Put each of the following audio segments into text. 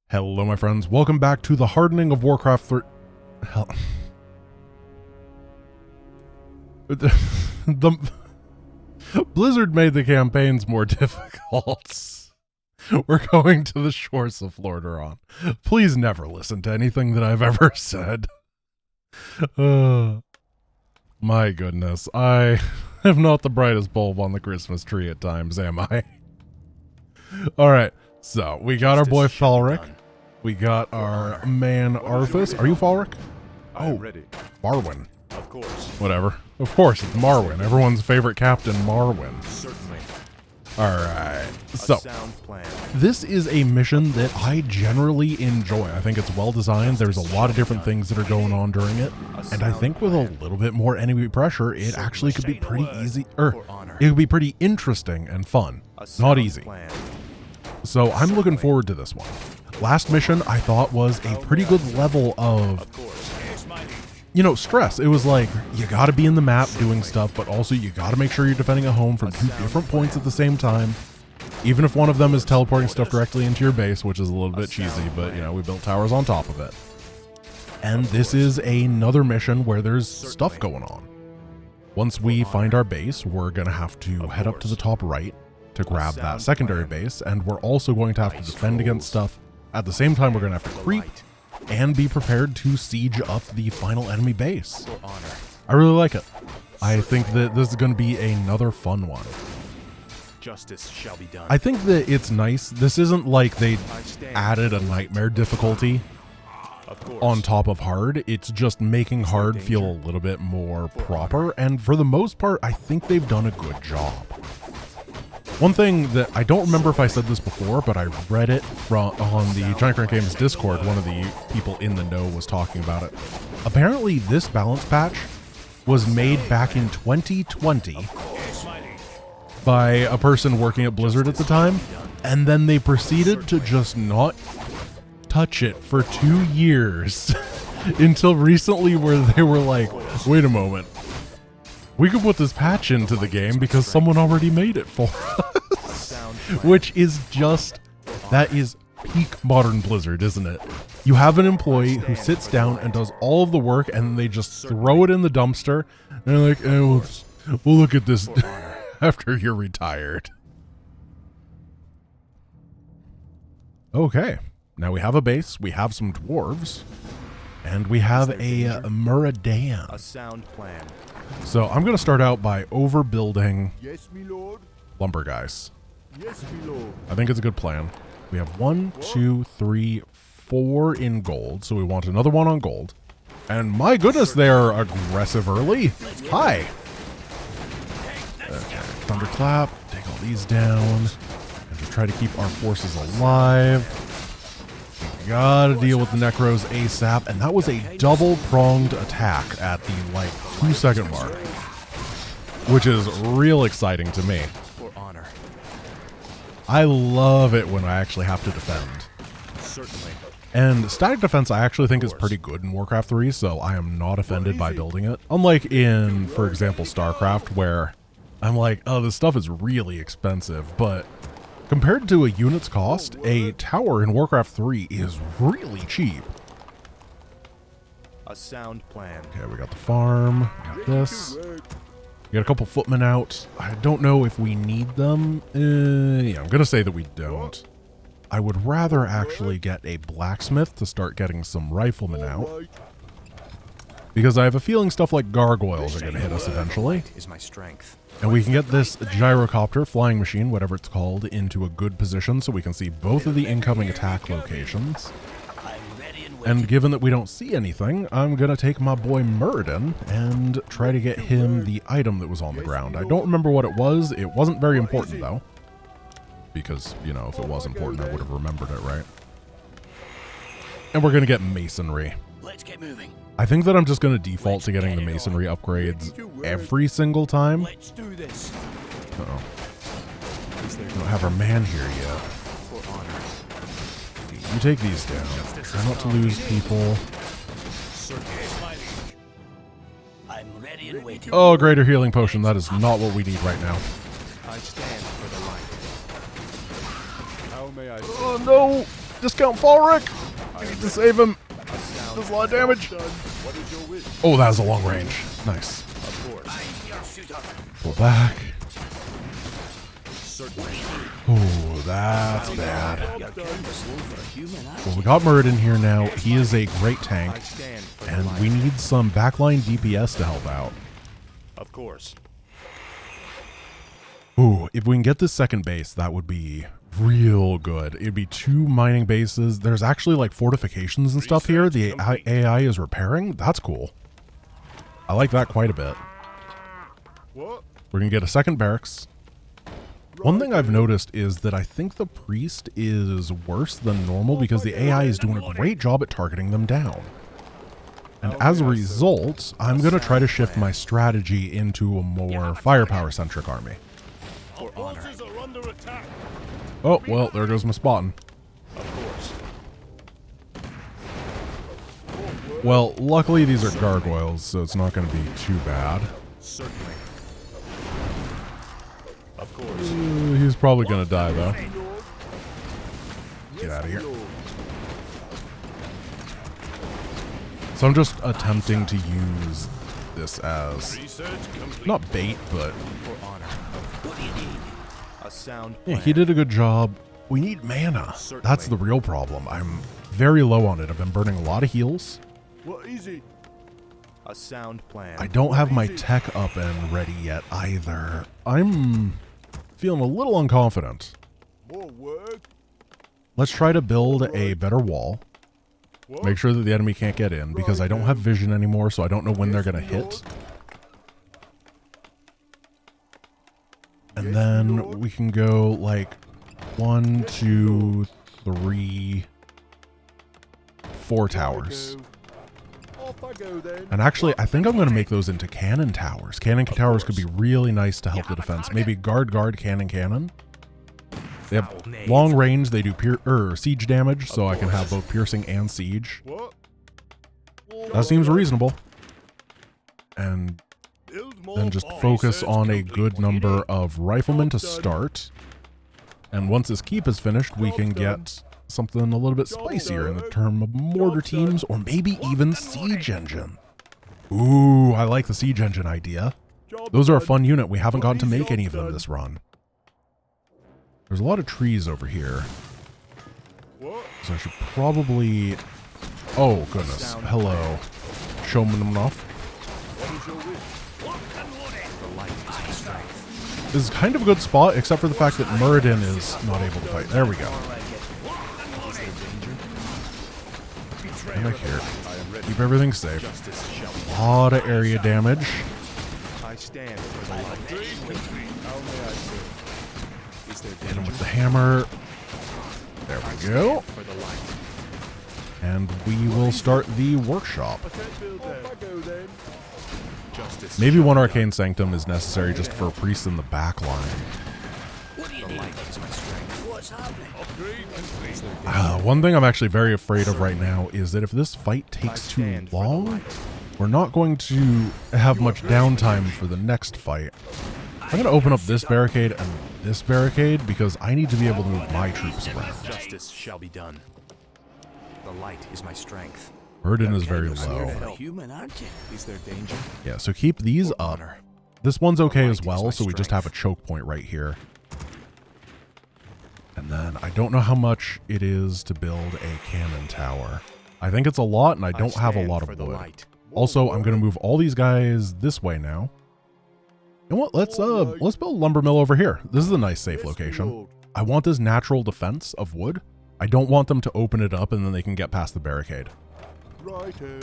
Hello, my friends. Welcome back to the hardening of Warcraft 3. Hell. the Blizzard made the campaigns more difficult. We're going to the shores of Lordaeron. Please never listen to anything that I've ever said. My goodness. I am not the brightest bulb on the Christmas tree at times, am I? Alright, so we got our boy Falric. We got our man Arthas. Are you Falric? Oh, ready. Marwyn. Of course. Whatever. Of course, it's Marwyn. Everyone's favorite captain, Marwyn. Certainly. Alright, so Sound plan. this is a mission that I generally enjoy. I think it's well designed. There's a lot of different things that are going on during it. And I think with a little bit more enemy pressure, it actually could be pretty easy, or it could be pretty interesting and fun. Not easy. So I'm looking forward to this one. Last mission I thought was a pretty good level of, you know, stress. It was like, you gotta be in the map doing stuff, but also you gotta make sure you're defending a home from two different points at the same time. Even if one of them is teleporting stuff directly into your base, which is a little bit cheesy, but you know, we built towers on top of it. And this is another mission where there's stuff going on. Once we find our base, we're gonna have to head up to the top right to grab that secondary base, and we're also going to have to defend against stuff. At the same time, we're going to have to creep and be prepared to siege up the final enemy base. I really like it. I think that this is going to be another fun one. Justice shall be done. I think that it's nice. This isn't like they added a nightmare difficulty on top of hard. It's just making hard feel a little bit more proper, and for the most part, I think they've done a good job. One thing that I don't remember if I said this before, but I read it on the Giant Crank Games Discord. One of the people in the know was talking about it. Apparently, this balance patch was made back in 2020 by a person working at Blizzard at the time, and then they proceeded to just not touch it for 2 years until recently, where they were like, wait a moment. We could put this patch into the game because someone already made it for us. Which is just, that is peak modern Blizzard, isn't it? You have an employee who sits down and does all of the work, and they just throw it in the dumpster, and they're like, we'll look at this after you're retired. Okay, now we have a base, we have some dwarves, and we have a Meridian. A sound plan. So I'm going to start out by overbuilding lumber guys. Yes, my lord. I think it's a good plan. We have 1, 2, 3, 4 in gold, so we want another one on gold. And my goodness, they're aggressive early. Hi. Okay, thunderclap. Take all these down. And to try to keep our forces alive. We gotta deal with the Necros ASAP, and that was a double-pronged attack at the, 2-second mark. Which is real exciting to me. For honor. I love it when I actually have to defend. Certainly. And static defense I actually think is pretty good in Warcraft 3, so I am not offended by building it. Unlike in, for example, StarCraft, where I'm like, oh, this stuff is really expensive, but compared to a unit's cost, a tower in Warcraft 3 is really cheap. A sound plan. Okay, we got the farm, we got this. We got a couple footmen out. I don't know if we need them. Yeah, I'm going to say that we don't. I would rather actually get a blacksmith to start getting some riflemen out. Because I have a feeling stuff like gargoyles are going to hit us eventually. Is my strength. And we can get this gyrocopter, flying machine, whatever it's called, into a good position so we can see both of the incoming attack locations. And given that we don't see anything, I'm going to take my boy Muradin and try to get him the item that was on the ground. I don't remember what it was. It wasn't very important, though. Because, you know, if it was important, I would have remembered it, right? And we're going to get masonry. Let's get moving. I think that I'm just going to default to getting the masonry upgrades every single time. Let's do this. Uh-oh. We don't have our man here yet. You take these down. Try not to lose people. I'm ready and waiting. Oh, greater healing potion. That is not what we need right now. I stand for the light. How may I? Oh, no. Discount Falric! I need to save him. Does a lot of damage. What is your wish? Oh, that was a long range. Nice. Of course. Pull back. Certainly. Oh, that's bad. You're kind of slow for a human, aren't Well, you? we got Muradin here now. He is a great I tank, stand for the and light. we need some backline DPS to help out. Of course. Ooh, if we can get this second base, that would be real good. It'd be 2 mining bases. There's actually like fortifications and stuff here. The AI is repairing. That's cool. I like that quite a bit. What? We're going to get a second barracks. One thing I've noticed is that I think the priest is worse than normal because the AI is doing a great job at targeting them down. And as a result, I'm going to try to shift my strategy into a more firepower-centric army. For honor. are under attack. Oh, well, there goes my spotting. Of course. Well, luckily these are gargoyles, so it's not going to be too bad. Certainly. Of course. He's probably going to die, though. Get out of here. So I'm just attempting to use this as, not bait, but For honor. What do you need? A sound yeah, plan. he did a good job. We need mana. That's the real problem. I'm very low on it. I've been burning a lot of heals. What is it? A sound plan. I don't have my tech up and ready yet either. I'm feeling a little unconfident. More work. Let's try to build a better wall. Make sure that the enemy can't get in because I don't have vision anymore, so I don't know when they're going to hit. And then we can go like 1, 2, 3, 4 towers. Off I go then. And actually, I think I'm going to make those into cannon towers. Cannon towers could be really nice to help the defense. Maybe guard, cannon. They have long range. They do siege damage, so I can have both piercing and siege. What? That seems reasonable. And then just focus on a good number of riflemen to start. And once this keep is finished, we can get something a little bit spicier in the term of mortar teams or maybe even siege engine. Ooh, I like the siege engine idea. Those are a fun unit. We haven't gotten to make any of them this run. There's a lot of trees over here. So I should probably... Oh, goodness. Hello. Showman enough. This is kind of a good spot, except for the fact that Muradin is not able to fight. There we go. Come back here. Keep everything safe. A lot of area damage. I stand for the light. How may I serve? Is there Hit him danger? with the hammer. There we go. For the light. And we will start the workshop. Off I go then. Justice. Maybe one Arcane Sanctum is necessary just for a priest in the back line. What do you need? What's happening? One thing I'm actually very afraid of right now is that if this fight takes too long, we're not going to have much downtime for the next fight. I'm going to open up this barricade and this barricade because I need to be able to move my troops around. Justice shall be done. The light is my strength. Burden is very You're low. a human, aren't you? Is there danger? Yeah, so keep these up. Honor. This one's okay as Light is well, my so we just strength. have a choke point right here. And then I don't know how much it is to build a cannon tower. I think it's a lot, and I don't have a stand lot for of the wood. light. Also, I'm going to move all these guys this way now. You know what? Let's build a lumber mill over here. This is a nice safe location. I want this natural defense of wood. I don't want them to open it up and then they can get past the barricade. Righto.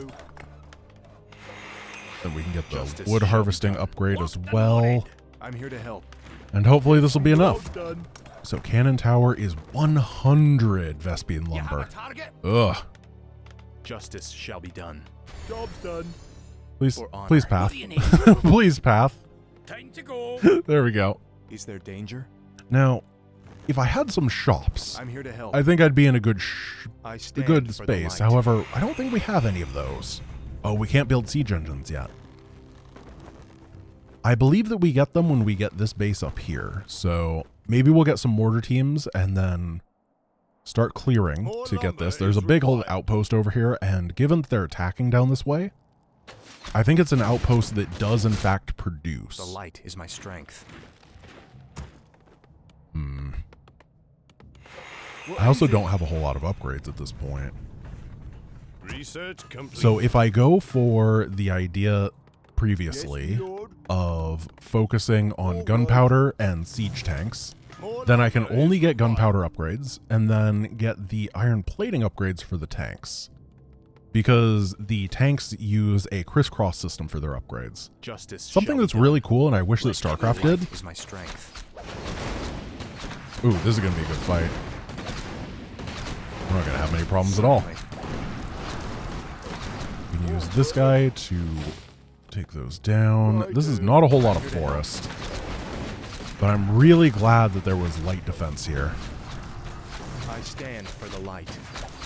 Then we can get the Justice wood shall be harvesting done. upgrade as well. I'm here to help. And hopefully this will be enough. Done. So cannon tower is 100 Vespian lumber. Target? Ugh. Justice shall be done. Job's done. Please, For honor. please What path. do you need? Please path. Time to go. There we go. Is there danger? Now, if I had some shops, I'm here to help. I think I'd be in a good I a stand good for the space. light. However, I don't think we have any of those. Oh, we can't build siege engines yet. I believe that we get them when we get this base up here. So maybe we'll get some mortar teams and then start clearing to get this. There's a big old outpost over here, and given that they're attacking down this way, I think it's an outpost that does in fact produce. The light is my strength. I also don't have a whole lot of upgrades at this point. Research complete. So if I go for the idea previously of focusing on gunpowder and siege tanks, then I can only get gunpowder upgrades and then get the iron plating upgrades for the tanks. Because the tanks use a crisscross system for their upgrades. Justice Something that's really cool, and I wish that StarCraft did. Is my strength. Ooh, this is going to be a good fight. We're not going to have many problems at all. We can use this guy to take those down. This is not a whole lot of forest. But I'm really glad that there was light defense here. I stand for the light.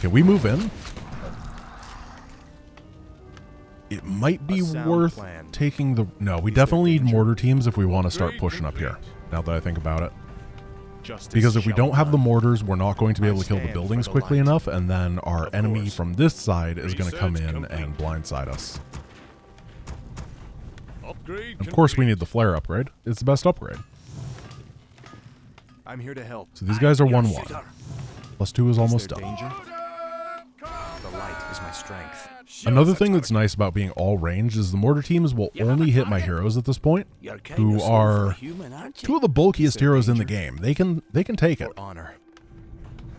Can we move in? It might be worth taking the... No, we definitely need mortar teams if we want to start pushing up here, now that I think about it. Because if we don't have the mortars, we're not going to be able to kill the buildings quickly enough, and then our enemy from this side is going to come in and blindside us. Of course, we need the flare upgrade. It's the best upgrade. I'm here to help. So these guys are 1-1. +2 is almost done. Danger? The light is my strength. Another thing that's nice about being all ranged is the mortar teams will only hit my heroes at this point, who are two of the bulkiest heroes in the game. They can take it. Honor.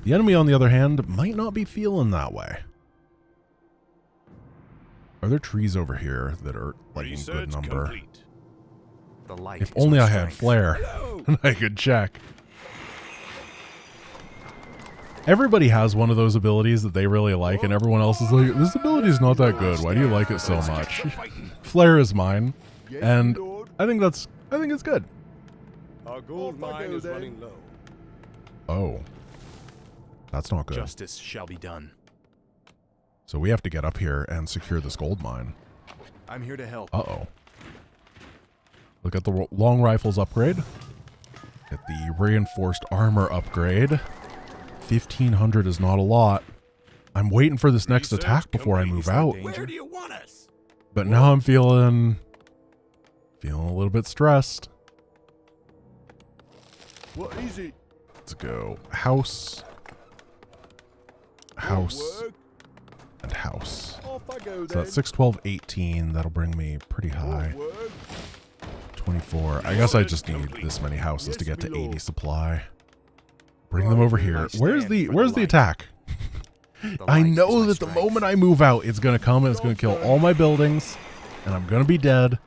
The enemy, on the other hand, might not be feeling that way. Are there trees over here that are like in good number? The light If is only my I had strength. flare and I could check. Everybody has one of those abilities that they really like, and everyone else is like, this ability is not that good. Why do you like it so much? Flare is mine, and I think it's good. Our gold mine is running low. Oh, that's not good. Justice shall be done. So we have to get up here and secure this gold mine. I'm here to help. Uh-oh. Look at the long rifles upgrade. Get the reinforced armor upgrade. 1,500 is not a lot. I'm waiting for this next attack before I move out. Where do you want us? But now I'm feeling a little bit stressed. What is it? Let's go. House. House. And house. Off I go So then. that's 6, 12, 18. That'll bring me pretty high. 24. I guess I just need this many houses to get to 80 supply. Bring them over here. Where's the attack? I know that the moment I move out, it's going to come and it's going to kill all my buildings, and I'm going to be dead.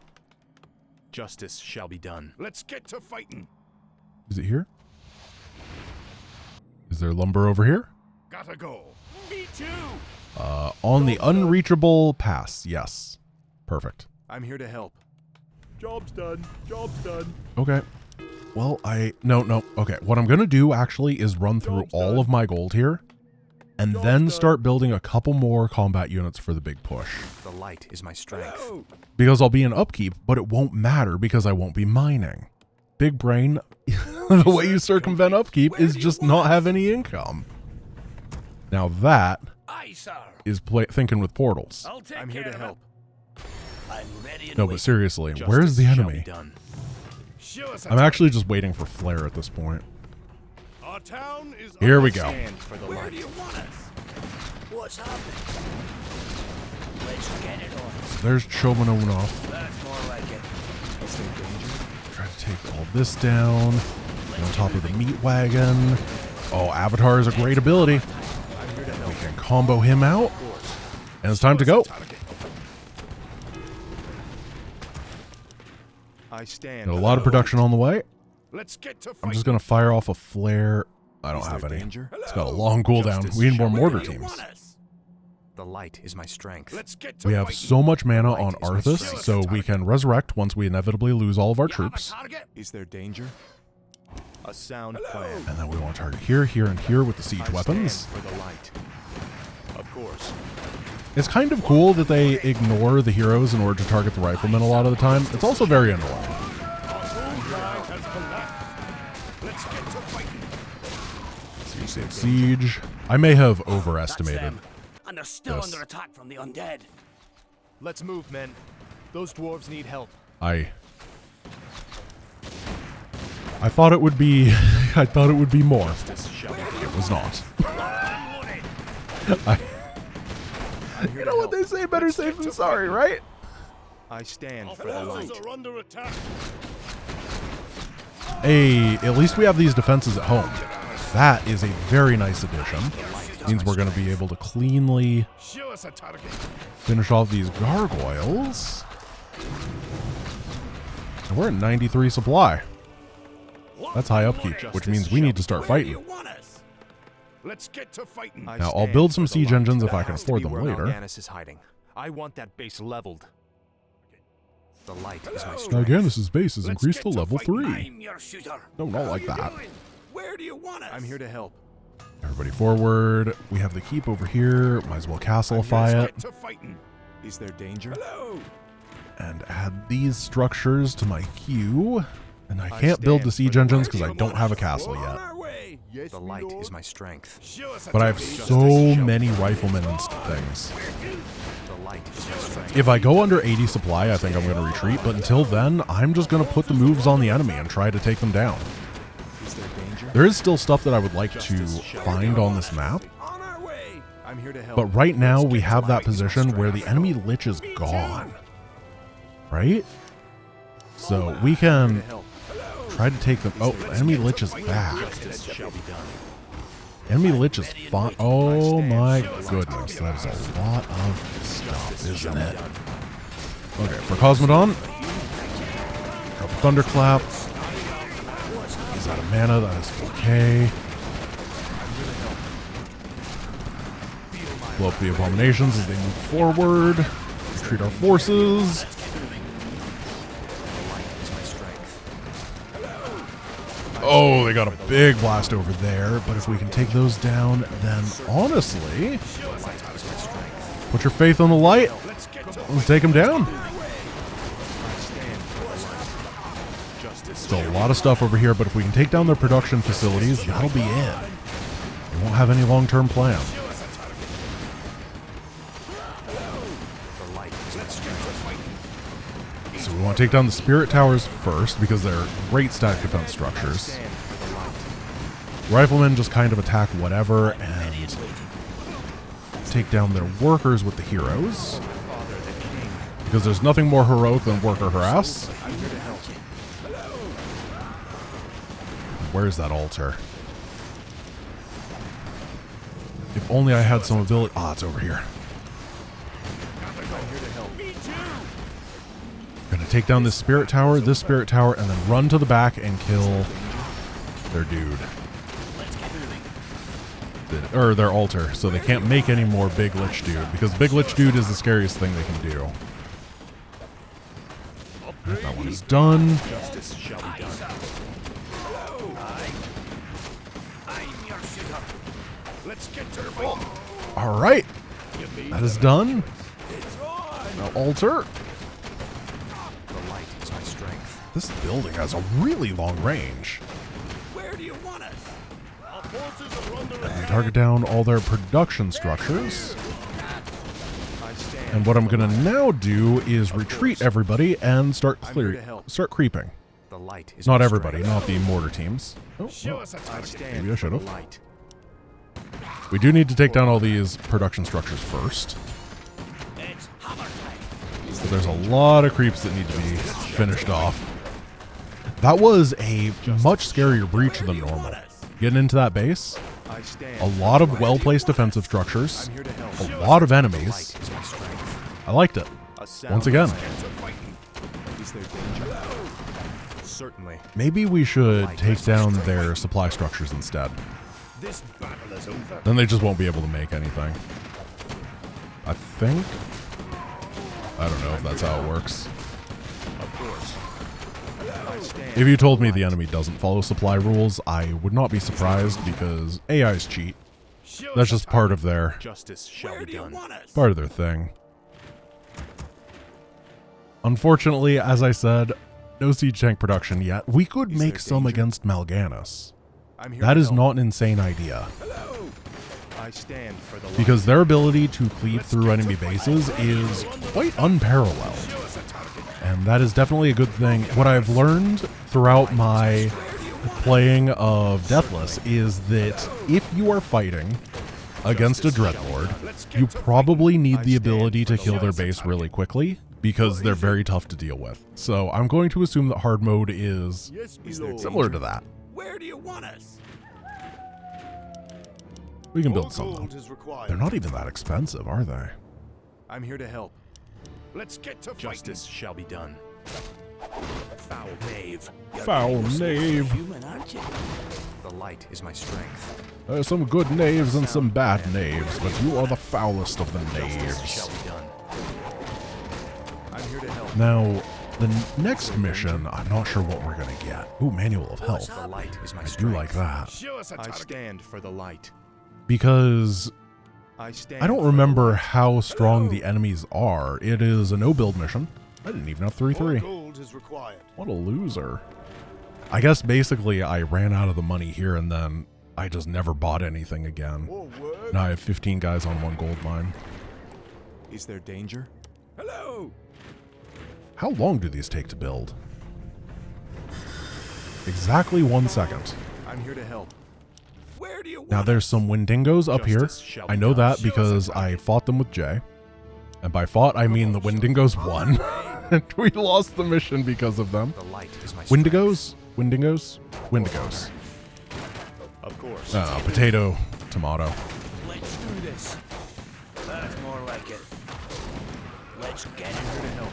Justice shall be done. Let's get to fighting. Is it here? Is there lumber over here? Gotta go. Me too. On the unreachable pass. Yes. Perfect. I'm here to help. Job's done. Job's done. Okay. Well, no. Okay, what I'm going to do actually is run through all of my gold here and then start building a couple more combat units for the big push. The light is my strength. Because I'll be in upkeep, but it won't matter because I won't be mining. Big brain, the way you circumvent upkeep is just not have any income. Now that Aye, sir. is thinking with portals. I'll take I'm here care to of it. help. I'm ready and No, but waiting. seriously, Justice where's the shall be enemy? done. Show us I'm actually just waiting for flare at this point. Our town is Here we go. Stand for the Where light. do you want us? What's happening? Let's get it on. There's Chobanonov. That's more like it. Is there danger? Try to take all this down. Get on top of the meat wagon. Oh, Avatar is a great ability. I'm here to help. We can combo him out. And it's time to go. I stand. Got a for lot of the production on the way. Let's get to I'm fighting. just going to fire off a flare. I don't Is have there any. danger? It's got a long cooldown. Justice We need more shall be mortar Where do you teams. want us? The light is my strength. Let's get to We have fighting. so much mana on Light is my Arthas, strength. so we can resurrect once we inevitably lose all of our You have a troops. target? Is there danger? A sound plan. And then we want to target here, here, and here with the siege I weapons. stand for the light. Of course. It's kind of cool that they ignore the heroes in order to target the riflemen a lot of the time. It's also very annoying. Our gold mine has collapsed. Let's get to fighting. Save siege. I may have That's overestimated them. And they're still this. under attack from the undead. Let's move, men. Those dwarves need help. I thought it would be I thought it would be more. It was not. You know what they say, better safe than sorry, right? I stand Our for the light. forces are under attack. Hey, at least we have these defenses at home. That is a very nice addition. Means we're going to be able to cleanly Show us a target. finish off these gargoyles. And we're at 93 supply. That's high upkeep, which means we need to start Where do you fighting. want us? Let's get to fighting. I Now, I'll stand build some for the siege light. engines if That I can has to afford be them where later. Mal'Ganis is hiding. I want that base leveled. The light is my Now, strength. again, this base is Let's increased to get to level fighting. 3. I'm your shooter. No, not like that. Where do you want us? I'm here to help. Everybody forward. We have the keep over here. Might as well castlify Let's it. get to fighting. Is there danger? And add these structures to my queue. And I I can't build the stand siege for the engines light. because I don't have a castle On yet. our way. Yes, The my light lord. is my strength. Show us a But I have target. so many riflemen and things. The light is my strength. If I go under 80 supply, I think I'm going to retreat. But until then, I'm just going to put the moves on the enemy and try to take them down. Is there danger? There is still stuff that I would like to find on this map. On our way. I'm here to help. But right now, we have that position where the enemy lich is gone. Right? So we can help. try to take them. Oh, the enemy lich is back. Justice shall be done. Enemy lich is fine. Oh my goodness, that is a lot of stuff, isn't it? Okay, for Cosmodon, drop a Thunderclap. He's out of mana, that is okay. Blow up the abominations as they move forward. Retreat our forces. Oh, they got a big blast over there, but if we can take those down, then honestly, put your faith on the light. Let's take them down. Still a lot of stuff over here, but if we can take down their production facilities, that'll be it. They won't have any long-term plan. So we want to take down the spirit towers first because they're great static defense structures. Riflemen just kind of attack whatever and take down their workers with the heroes. Because there's nothing more heroic than worker harass. Where's that altar? If only I had some ability. Ah, it's over here. Gonna take down this spirit tower, and then run to the back and kill their dude. Or their altar, so they can't make any more Big Lich Dude, because Big Lich Dude is the scariest thing they can do. That one is done. Justice shall be done. I'm your shooter. Let's get to fighting. Alright, that is done. Now altar. The light is my strength. This building has a really long range. Where do you want us? Our forces are under And attack. they target down all their production structures. I stand. And what I'm gonna now do is retreat everybody and start creeping. The light is Not my everybody, strength. not the mortar teams. Oh, Show no. us a I target. stand Maybe I for the should've. light. We do need to take down all these production structures first. It's hammer time. So there's a lot of creeps that need to be finished off. That was a much scarier breach than normal. Getting into that base, I stand. a lot of well-placed defensive structures, I'm here to help. a lot of The enemies. light is my strength. I liked it. A sound Once again, Is there danger? Certainly. maybe we should take down their supply structures instead. This battle is over. Then they just won't be able to make anything. I think. I don't know if that's how it works. Of course. I stand. If you told me the enemy doesn't follow supply rules, I would not be surprised because AIs cheat. Show That's us a just part of their Justice shall Where be do you done. want us? part of their thing. Unfortunately, as I said, no siege tank production yet. We could Is make there some danger? against Mal'Ganis. I'm here That to is help. not an insane idea. Hello. I stand for the light. Because their ability to cleave through enemy bases is quite unparalleled. And that is definitely a good thing. What I've learned throughout my playing of Deathless is that if you are fighting against a Dreadlord, you probably need the ability to kill their base really quickly, because they're very tough to deal with. So I'm going to assume that hard mode is similar to that. Where do you want us? We can More build some though. gold is required. They're not even that expensive, are they? I'm here to help. Let's get to Justice shall be done. Foul knave. Foul knave. Human, aren't you? The light is my strength. There's some good knaves and some bad knaves, but you are the foulest of the Justice shall knaves. be done. I'm here to help. Now, the next mission, I'm not sure what we're going to get. Ooh, Manual of Health. The light is my I do strength. like that. Show us a I target. stand for the light. Because I stand I don't for the remember light. how strong the enemies are. It is a no-build mission. I didn't even have 3-3. More gold is required. What a loser. I guess basically I ran out of the money here and then I just never bought anything again. More word. Now I have 15 guys on one gold mine. Is there danger? Hello. How long do these take to build? Exactly 1 second. I'm here to help. Where do you want Now there's some Wendigos up here. Justice shall be I know done. that because I fought them with Jay. And by fought, I mean the Wendigos won. And we lost the mission because of them. The light is my strength. Wendigos? Wendigos? Wendigos. Of course. Potato, tomato. Let's do this. That's more like it. Let's get it.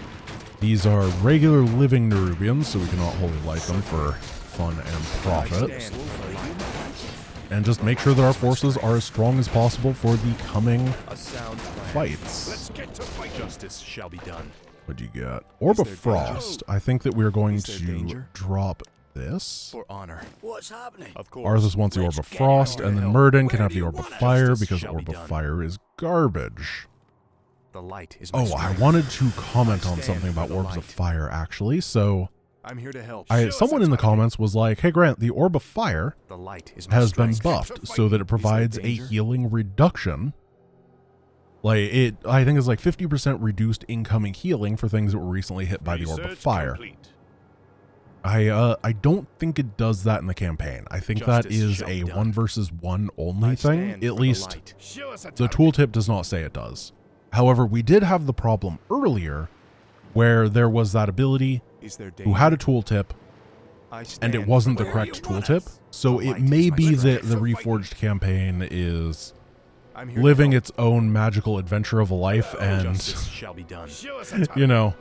These are regular living Nerubians, so we cannot wholly like them for fun and I profit. stand for the light. And just make sure that our forces are as strong as possible for the coming A sound plan. fights. Let's get to fight. Justice shall be done. What'd you get? Orb of there Frost. I think that we're going Is there to danger? drop this. For honor. What's happening? Of course. Arthas wants the Orb of Let's get Frost, it and then on. Murden can Where have do the you Orb of want it? Fire Justice because the shall be Orb of done. Fire is garbage. The light is my Oh, I strength. wanted to comment I on stand something for about the Orbs of light. Fire, actually. So, I'm here to help. someone in the comments was like, hey, Grant, the Orb of Fire The light is my has been strength. buffed so that it provides a danger? healing reduction. Like, I think it's like 50% reduced incoming healing for things that were recently hit by the Orb of Research Fire. complete. I don't think it does that in the campaign. I think that Justice is shall a be done. 1 versus 1 only I thing. stand for At the least light. Show us a the target. tooltip does not say it does. However, we did have the problem earlier where there was that ability Is there danger? who had a tooltip I and stand it wasn't the for correct you want tooltip. us. So The it light may is my be that strength. the Reforged campaign is I'm here to living help. its own magical adventure of a life, and Justice shall be done. Show us a target. you know,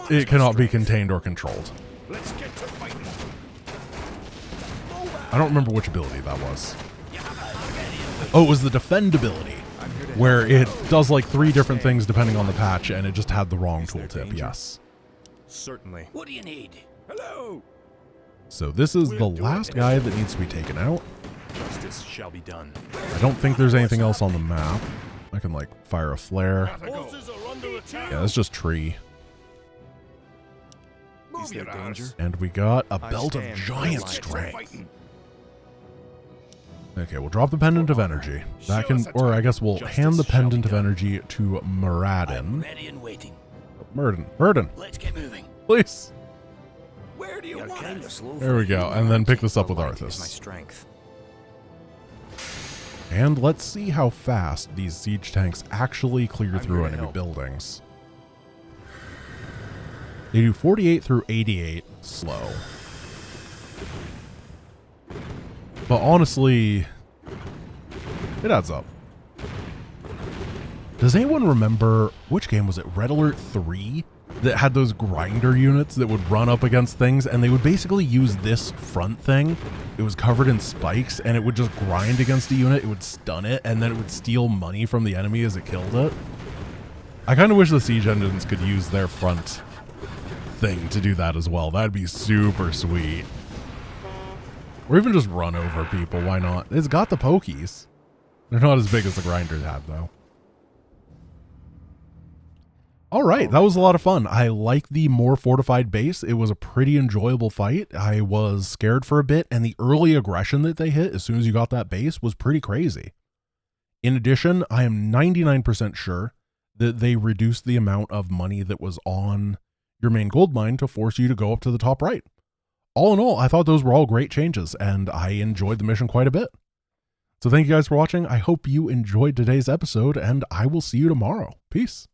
it cannot be contained or controlled. Let's get to fighting. I don't remember which ability that was. Oh, it was the defend ability, I'm here to where help. it does like 3 different things depending on the patch, and it just had the wrong Is there tooltip. danger? Yes. Certainly. What do you need? Hello. So this is the We'll do last it. guy that needs to be taken out. Justice shall be done. I don't think there's anything else on the map. I can like fire a flare. Forces are under attack. Yeah, it's just tree. Move Is there your danger? ass. And we got a I belt of stand for the giant light. strength. Fighting. Okay, we'll drop the pendant of energy. That can, or I guess we'll hand the pendant of energy to I'm Muradin. ready and waiting. Murden, Let's get moving. please. Where do you You're want kind of us? slow. There we go, and then pick this up The with light is my Arthas. strength. And let's see how fast these siege tanks actually clear I'm through here to enemy help. buildings. They do 48 through 88 slow. But honestly, it adds up. Does anyone remember, which game was it? Red Alert 3? That had those grinder units that would run up against things, and they would basically use this front thing. It was covered in spikes, and it would just grind against a unit, it would stun it, and then it would steal money from the enemy as it killed it. I kind of wish the siege engines could use their front thing to do that as well. That'd be super sweet. Or even just run over people, why not? It's got the pokies. They're not as big as the grinder had, though. All right, that was a lot of fun. I like the more fortified base. It was a pretty enjoyable fight. I was scared for a bit, and the early aggression that they hit as soon as you got that base was pretty crazy. In addition, I am 99% sure that they reduced the amount of money that was on your main gold mine to force you to go up to the top right. All in all, I thought those were all great changes, and I enjoyed the mission quite a bit. So thank you guys for watching. I hope you enjoyed today's episode, and I will see you tomorrow. Peace.